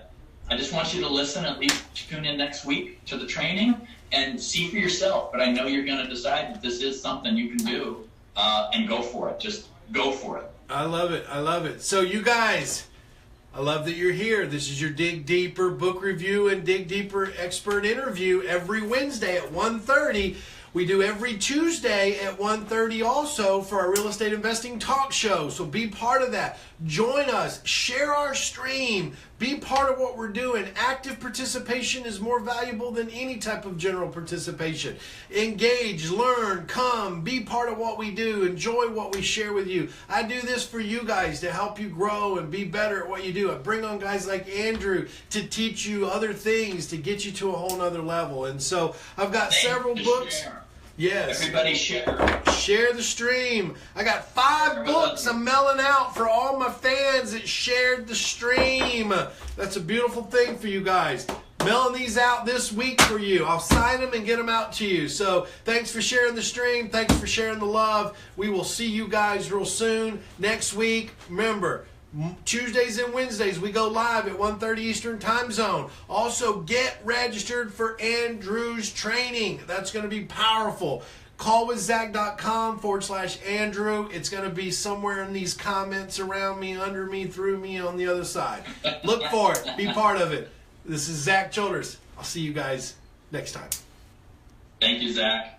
S3: I just want you to listen, at least tune in next week to the training and see for yourself. But I know you're going to decide that this is something you can do and go for it. Just go for it.
S1: I love it. I love it. So you guys, I love that you're here. This is your Dig Deeper book review and Dig Deeper expert interview every Wednesday at 1:30. We do every Tuesday at 1:30 also for our real estate investing talk show. So be part of that. Join us. Share our stream. Be part of what we're doing. Active participation is more valuable than any type of general participation. Engage, learn, come, be part of what we do. Enjoy what we share with you. I do this for you guys to help you grow and be better at what you do. I bring on guys like Andrew to teach you other things, to get you to a whole nother level. And so I've got several books.
S3: Share.
S1: Yes.
S3: Everybody share.
S1: Share the stream. I got 5 books I'm mailing out for all my fans that shared the stream. That's a beautiful thing for you guys. Mailing these out this week for you. I'll sign them and get them out to you. So thanks for sharing the stream. Thanks for sharing the love. We will see you guys real soon. Next week, remember, Tuesdays and Wednesdays, we go live at 1:30 Eastern Time Zone. Also, get registered for Andrew's training. That's going to be powerful. Callwithzack.com/Andrew. It's going to be somewhere in these comments, around me, under me, through me, on the other side. Look for it. Be part of it. This is Zack Childress. I'll see you guys next time.
S3: Thank you, Zach.